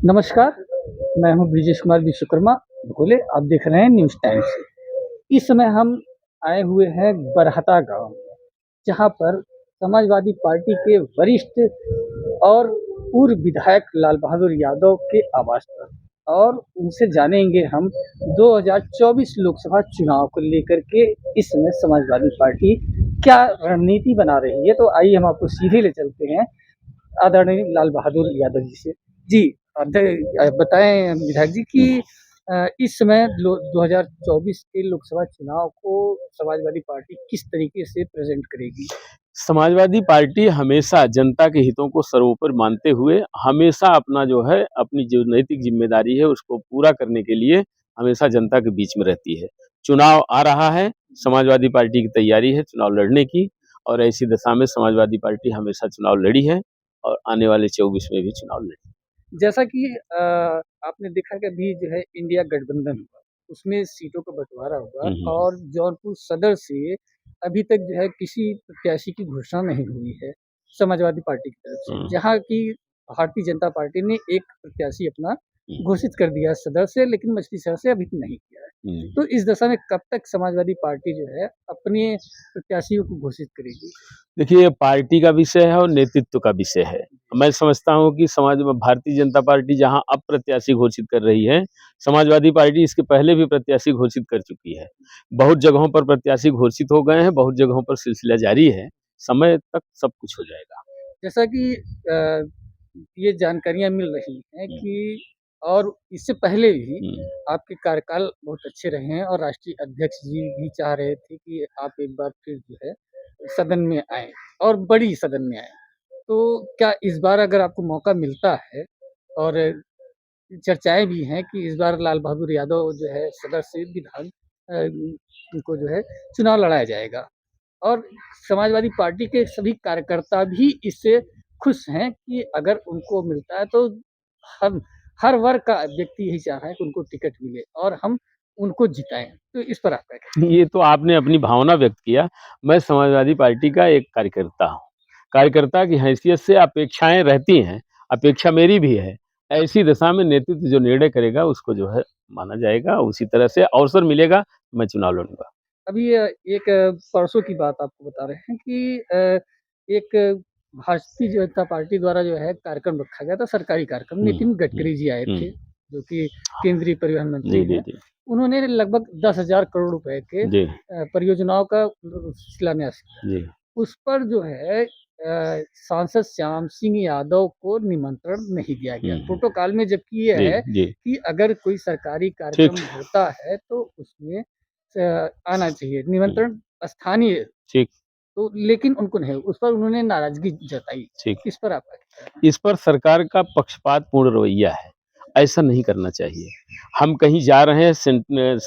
नमस्कार, मैं हूँ ब्रिजेश कुमार विश्वकर्मा भोले। आप देख रहे हैं न्यूज़ टाइम्स। इस समय हम आए हुए हैं बरहता गाँव में, जहाँ पर समाजवादी पार्टी के वरिष्ठ और पूर्व विधायक लाल बहादुर यादव के आवास पर, और उनसे जानेंगे हम 2024 लोकसभा चुनाव को लेकर के इस समय समाजवादी पार्टी क्या रणनीति बना रही है। तो आइए हम आपको सीधे ले चलते हैं आदरणीय लाल बहादुर यादव जी से। जी, बताएँ विधायक जी कि इस समय लो 2024 के लोकसभा चुनाव को समाजवादी पार्टी किस तरीके से प्रेज़ेंट करेगी? समाजवादी पार्टी हमेशा जनता के हितों को सर्वोपरि मानते हुए हमेशा अपना जो है अपनी जो नैतिक जिम्मेदारी है उसको पूरा करने के लिए हमेशा जनता के बीच में रहती है। चुनाव आ रहा है, समाजवादी पार्टी की तैयारी है चुनाव लड़ने की और ऐसी दशा में समाजवादी पार्टी हमेशा चुनाव लड़ी है और आने वाले 24 में भी चुनाव लड़ी। जैसा कि आपने देखा कि अभी जो है इंडिया गठबंधन हुआ, उसमें सीटों का बँटवारा हुआ हुँ, हुँ, हुँ। और जौनपुर सदर से अभी तक जो है किसी प्रत्याशी की घोषणा नहीं हुई है, समाजवादी पार्टी की तरफ से। हुँ, जहाँ की भारतीय जनता पार्टी ने एक प्रत्याशी अपना हुँ, घोषित कर दिया है सदर से, लेकिन मछली शहर से अभी तक नहीं किया है। हुँ। तो इस दशा में कब तक समाजवादी पार्टी जो है अपने प्रत्याशियों को घोषित करेगी? देखिए, ये पार्टी का विषय है और नेतृत्व का विषय है। मैं समझता हूँ कि समाज में भारतीय जनता पार्टी जहाँ अब प्रत्याशी घोषित कर रही है, समाजवादी पार्टी इसके पहले भी प्रत्याशी घोषित कर चुकी है। बहुत जगहों पर प्रत्याशी घोषित हो गए हैं, बहुत जगहों पर सिलसिला जारी है। समय तक सब कुछ हो जाएगा। जैसा कि ये जानकारियाँ मिल रही हैं हुँ, कि और इससे पहले भी हुँ, आपके कार्यकाल बहुत अच्छे रहे हैं और राष्ट्रीय अध्यक्ष जी भी चाह रहे थे कि आप एक बार फिर जो है सदन में आएँ और बड़ी सदन में आएँ। तो क्या इस बार अगर आपको मौका मिलता है, और चर्चाएँ भी हैं कि इस बार लाल बहादुर यादव जो है सदर से को जो है चुनाव लड़ाया जाएगा, और समाजवादी पार्टी के सभी कार्यकर्ता भी इससे खुश हैं कि अगर उनको मिलता है तो हम हर वर्ग का व्यक्ति यही चाह रहा है कि उनको टिकट मिले और हम उनको जिताएँ। तो इस पर आपका क्या कहना ये तो आपने अपनी भावना व्यक्त किया। मैं समाजवादी पार्टी का एक कार्यकर्ता हूँ। कार्यकर्ता की हैसियत से अपेक्षाएँ रहती हैं, अपेक्षा मेरी भी है। ऐसी दशा में नेतृत्व जो निर्णय करेगा उसको जो है माना जाएगा, उसी तरह से अवसर मिलेगा, मैं चुनाव लड़ूँगा। है? अभी एक परसों की बात आपको बता रहे हैं कि एक भारतीय जनता पार्टी द्वारा जो है कार्यक्रम रखा गया था, सरकारी कार्यक्रम। हुँ, नितिन हुँ, गडकरी जी आए हुँ। थे, जो कि केंद्रीय परिवहन मंत्री जी, जी, हैं। जी। उन्होंने लगभग 10,000 करोड़ रुपए के जी, परियोजनाओं का शिलान्यास किया। जी। उस पर जो है सांसद श्याम सिंह यादव को निमंत्रण नहीं दिया गया। हुँ, हुँ। प्रोटोकॉल में जबकि ये जी, है जी। कि अगर कोई सरकारी ठीक। कार्यक्रम होता है तो उसमें आना चाहिए, हुँ, निमंत्रण स्थानीय। ठीक, तो लेकिन उनको नहीं, उस पर उन्होंने नाराज़गी जताई। ठीक। इस पर आपका क्या कहना है? इस पर सरकार का पक्षपातपूर्ण रवैया है। ऐसा नहीं करना चाहिए। हम कहीं जा रहे हैं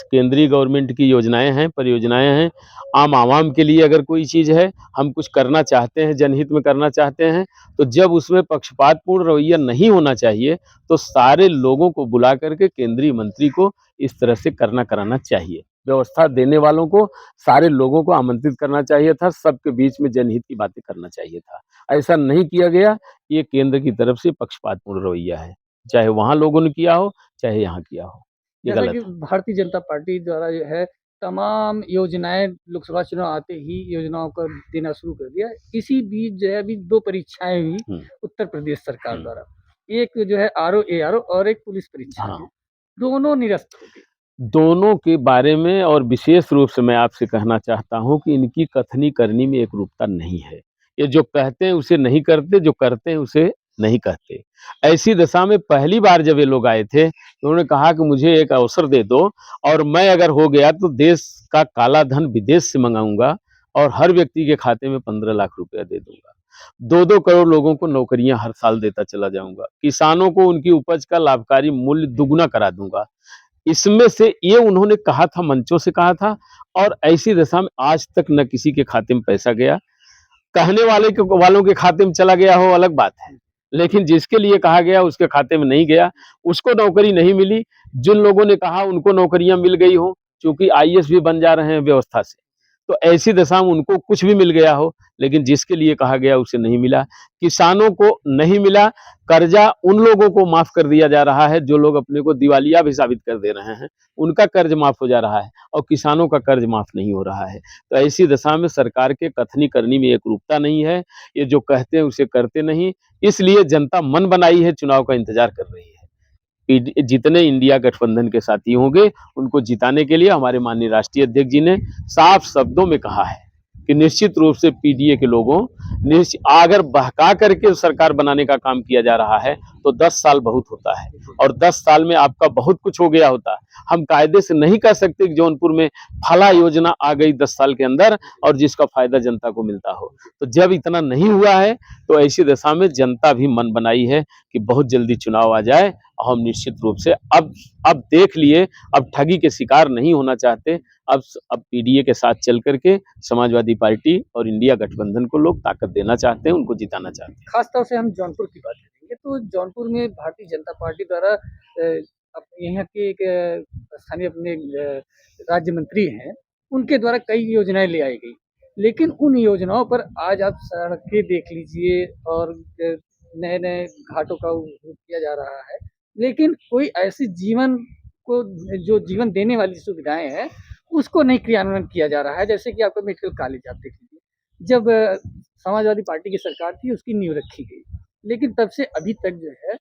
केंद्रीय गवर्नमेंट की योजनाएँ हैं, परियोजनाएँ हैं, आम आवाम के लिए अगर कोई चीज़ है, हम कुछ करना चाहते हैं, जनहित में करना चाहते हैं, तो जब उसमें पक्षपातपूर्ण रवैया नहीं होना चाहिए, तो सारे लोगों को बुला कर के केंद्रीय मंत्री को इस तरह से करना कराना चाहिए। व्यवस्था देने वालों को सारे लोगों को आमंत्रित करना चाहिए था, सबके बीच में जनहित की बातें करना चाहिए था। ऐसा नहीं किया गया। ये केंद्र की तरफ से पक्षपातपूर्ण रवैया है। चाहे वहाँ लोगों ने किया हो, चाहे यहाँ किया हो। ये जैसा गलत कि है। भारतीय जनता पार्टी द्वारा जो है तमाम योजनाएँ लोकसभा चुनाव आते ही योजनाओं को देना शुरू कर दिया। इसी बीच जो है अभी 2 परीक्षाएँ हुई हुँ, उत्तर प्रदेश सरकार हुँ। द्वारा। एक जो है आरओ एआरओ और एक पुलिस परीक्षा हाँ, हुई। दोनों निरस्त हो गई। दोनों के बारे में और विशेष रूप से मैं आपसे कहना चाहता हूँ कि इनकी कथनी-करनी में एकरूपता नहीं है। ये जो कहते हैं उसे नहीं करते, जो करते हैं उसे नहीं कहते। ऐसी दशा में पहली बार जब ये लोग आए थे, तो उन्होंने कहा कि मुझे एक अवसर दे दो और मैं अगर हो गया तो देश का काला धन विदेश से मँगाऊँगा और हर व्यक्ति के खाते में 15 लाख रुपया दे दूँगा। 2-2 करोड़ लोगों को नौकरियाँ हर साल देता चला जाऊँगा। किसानों को उनकी उपज का लाभकारी मूल्य दुगुना करा दूँगा। इसमें से ये उन्होंने कहा था, मंचों से कहा था और ऐसी दशा में आज तक न किसी के खाते में पैसा गया। कहने वालों के खाते में चला गया हो अलग बात है, लेकिन जिसके लिए कहा गया उसके खाते में नहीं गया, उसको नौकरी नहीं मिली। जिन लोगों ने कहा उनको नौकरियाँ मिल गई हों, चूँकि आईएएस भी बन जा रहे हैं व्यवस्था से। तो ऐसी दशा में उनको कुछ भी मिल गया हो, लेकिन जिसके लिए कहा गया उसे नहीं मिला। किसानों को नहीं मिला, कर्जा उन लोगों को माफ कर दिया जा रहा है जो लोग अपने को दिवालिया भी साबित कर दे रहे हैं, उनका कर्ज माफ हो जा रहा है और किसानों का कर्ज माफ नहीं हो रहा है। तो ऐसी दशा में सरकार के कथनी करनी में एकरूपता नहीं है, ये जो कहते हैं उसे करते नहीं, इसलिए जनता मन बनाई है, चुनाव का इंतजार कर रही है। जितने इंडिया गठबंधन के साथी होंगे उनको जिताने के लिए हमारे माननीय राष्ट्रीय अध्यक्ष जी ने साफ शब्दों में कहा है कि निश्चित रूप से पीडीए के लोगों अगर बहका करके सरकार बनाने का काम किया जा रहा है तो 10 साल बहुत होता है और 10 साल में आपका बहुत कुछ हो गया होता। हम कायदे से नहीं कह सकते कि जौनपुर में फला योजना आ गई 10 साल के अंदर और जिसका फायदा जनता को मिलता हो। तो जब इतना नहीं हुआ है तो ऐसी दशा में जनता भी मन बनाई है कि बहुत जल्दी चुनाव आ जाए। हम निश्चित रूप से अब देख लिए, अब ठगी के शिकार नहीं होना चाहते। अब पीडीए के साथ चल करके समाजवादी पार्टी और इंडिया गठबंधन को लोग ताकत देना चाहते हैं, उनको जिताना चाहते हैं। खास तौर से हम जौनपुर की बात करेंगे तो जौनपुर में भारतीय जनता पार्टी द्वारा यहाँ के एक स्थानीय अपने राज्य मंत्री हैं, उनके द्वारा कई योजनाएं ले आई गई, लेकिन उन योजनाओं पर आज आप सड़कें देख लीजिए और नए नए घाटों का उपयोग किया जा रहा है, लेकिन कोई ऐसी जीवन को जो जीवन देने वाली सुविधाएं हैं उसको नहीं क्रियान्वयन किया जा रहा है। जैसे कि आपका मेडिकल कॉलेज आप देख लीजिए, जब समाजवादी पार्टी की सरकार थी उसकी नींव रखी गई, लेकिन तब से अभी तक जो है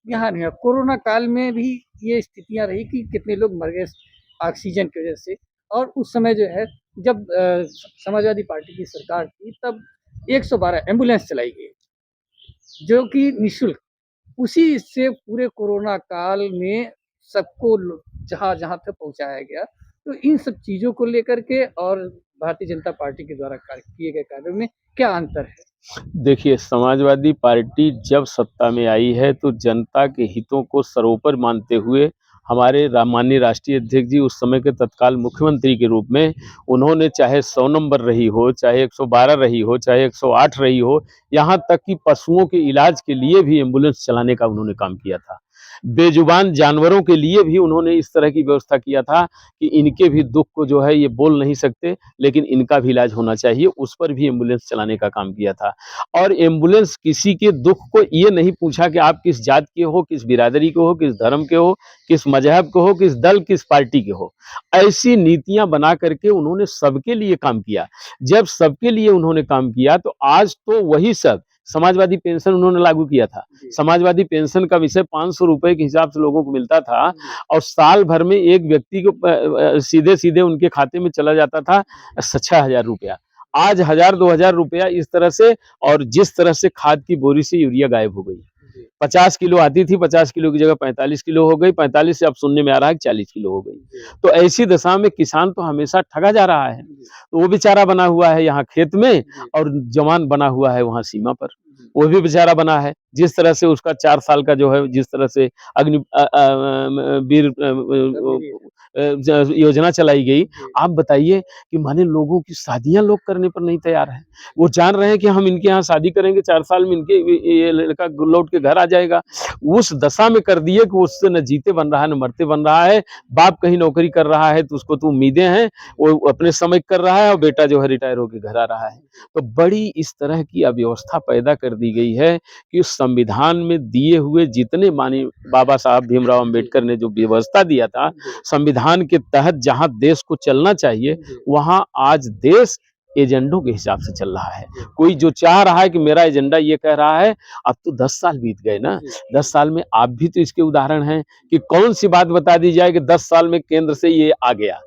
यहाँ नहीं है। कोरोना काल में भी ये स्थितियां रही कि कितने लोग मर गए ऑक्सीजन की वजह से, और उस समय जो है जब समाजवादी पार्टी की सरकार थी तब 112 एम्बुलेंस चलाई गई जो कि निःशुल्क, उसी से पूरे कोरोना काल में सबको जहाँ जहाँ तक पहुँचाया गया। तो इन सब चीज़ों को लेकर के और भारतीय जनता पार्टी के द्वारा किए गए कार्यों में क्या अंतर है? देखिए, समाजवादी पार्टी जब सत्ता में आई है तो जनता के हितों को सर्वोपरि मानते हुए हमारे माननीय राष्ट्रीय अध्यक्ष जी उस समय के तत्काल मुख्यमंत्री के रूप में उन्होंने चाहे 100 नंबर रही हो, चाहे 112 रही हो, चाहे 108 रही हो, यहाँ तक कि पशुओं के इलाज के लिए भी एम्बुलेंस चलाने का उन्होंने काम किया था। बेजुबान जानवरों के लिए भी उन्होंने इस तरह की व्यवस्था किया था कि इनके भी दुख को जो है ये बोल नहीं सकते, लेकिन इनका भी इलाज होना चाहिए, उस पर भी एम्बुलेंस चलाने का काम किया था। और एम्बुलेंस किसी के दुख को ये नहीं पूछा कि आप किस जात के हो, किस बिरादरी के हो, किस धर्म के हो, किस मजहब के हो, किस दल, किस पार्टी के हो। ऐसी नीतियां बना करके उन्होंने सबके लिए काम किया। जब सबके लिए उन्होंने काम किया तो आज तो वही सब समाजवादी पेंशन उन्होंने लागू किया था। समाजवादी पेंशन का विषय 500 रुपए के हिसाब से लोगों को मिलता था और साल भर में एक व्यक्ति को सीधे सीधे उनके खाते में चला जाता था 6,000 रुपया। आज 1,000-2,000 रुपया इस तरह से, और जिस तरह से खाद की बोरी से यूरिया गायब हो गई। 50 किलो आती थी, 50 किलो की जगह 45 किलो हो गई, 45 से अब सुनने में आ रहा है कि 40 किलो हो गई। तो ऐसी दशा में किसान तो हमेशा ठगा जा रहा है। तो वो बेचारा बना हुआ है यहाँ खेत में और जवान बना हुआ है वहाँ सीमा पर, वो भी बेचारा बना है। जिस तरह से उसका 4 साल का जो है, जिस तरह से वीर योजना चलाई गई, आप बताइए कि माने लोगों की शादियां लोग करने पर नहीं तैयार हैं। वो जान रहे हैं कि हम इनके यहाँ शादी करेंगे, 4 साल में इनके ये लड़का लौट के घर आ जाएगा। उस दशा में कर दिए कि उससे न जीते बन रहा है न मरते बन रहा है। बाप कहीं नौकरी कर रहा है तो उसको तो उम्मीदें हैं, वो अपने समय कर रहा है और बेटा जो है रिटायर होकर घर आ रहा है। तो बड़ी इस तरह की अव्यवस्था पैदा कर दी गई है कि उस संविधान में दिए हुए जितने माननीय बाबा साहब भीमराव अंबेडकर ने जो व्यवस्था दिया था, संविधान के तहत जहां देश को चलना चाहिए, वहां आज देश एजेंडों के हिसाब से चल रहा है। कोई जो चाह रहा है कि मेरा एजेंडा ये कह रहा है, अब तो 10 साल बीत गए ना। 10 साल में आप भी तो इसके उदाहरण हैं कि कौन सी बात बता दी जाए कि 10 साल में केंद्र से ये आ गया,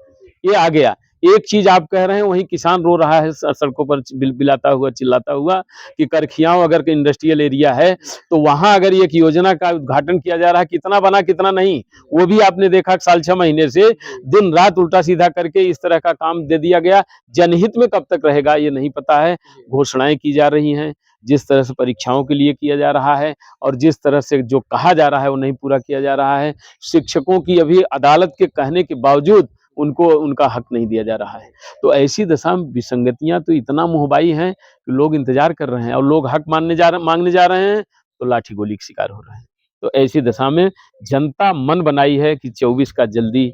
ये आ गया। एक चीज आप कह रहे हैं, वहीं किसान रो रहा है सड़कों पर बिलबिलाता हुआ, चिल्लाता हुआ कि करखियाव अगर के इंडस्ट्रियल एरिया है तो वहां अगर एक योजना का उद्घाटन किया जा रहा है, कितना बना कितना नहीं, वो भी आपने देखा साल 6 महीने से दिन रात उल्टा सीधा करके इस तरह का काम दे दिया गया। जनहित में कब तक रहेगा ये नहीं पता है। घोषणाएं की जा रही हैं, जिस तरह से परीक्षाओं के लिए किया जा रहा है और जिस तरह से जो कहा जा रहा है वो नहीं पूरा किया जा रहा है। शिक्षकों की अभी अदालत के कहने के बावजूद उनको उनका हक नहीं दिया जा रहा है। तो ऐसी दशा में विसंगतियां तो इतना मुहबाई हैं कि लोग इंतजार कर रहे हैं, और लोग हक मांगने जा रहे हैं तो लाठी गोली का शिकार हो रहे हैं। तो ऐसी दशा में जनता मन बनाई है कि 24 का जल्दी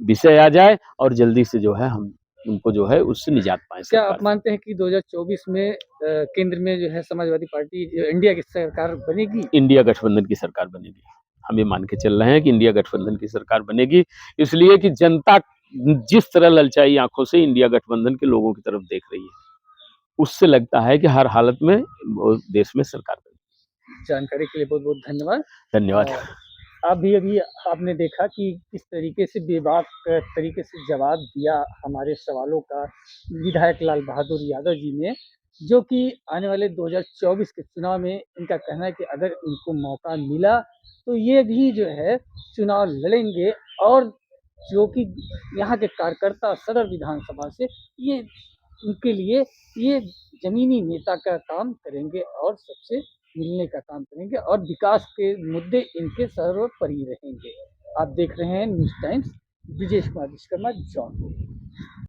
विषय आ जाए और जल्दी से जो है हम उनको जो है उससे निजात पाएँ क्या सरकार आप मानते हैं कि 2024 में केंद्र में जो है समाजवादी पार्टी इंडिया की सरकार बनेगी? इंडिया गठबंधन की सरकार बनेगी। हम ये मान के चल रहे हैं कि इंडिया गठबंधन की सरकार बनेगी, इसलिए कि जनता जिस तरह ललचाई आँखों से इंडिया गठबंधन के लोगों की तरफ देख रही है, उससे लगता है कि हर हालत में वो देश में सरकार बनेगी। जानकारी के लिए बहुत-बहुत धन्यवाद। धन्यवाद। अभी-अभी आपने देखा कि किस तरीके से बेबाक तरीके से जवाब दिया हमारे सवालों का विधायक लाल बहादुर यादव जी ने, जो कि आने वाले 2024 के चुनाव में इनका कहना है कि अगर इनको मौका मिला, तो ये भी जो है चुनाव लड़ेंगे और जो कि यहाँ के कार्यकर्ता सदर विधानसभा से ये उनके लिए ये ज़मीनी नेता का काम करेंगे और सबसे मिलने का काम करेंगे और विकास के मुद्दे इनके सर्वोपरि रहेंगे। आप देख रहे हैं न्यूज़ टाइम्स, ब्रिजेश कुमार विश्वकर्मा, जौनपुर।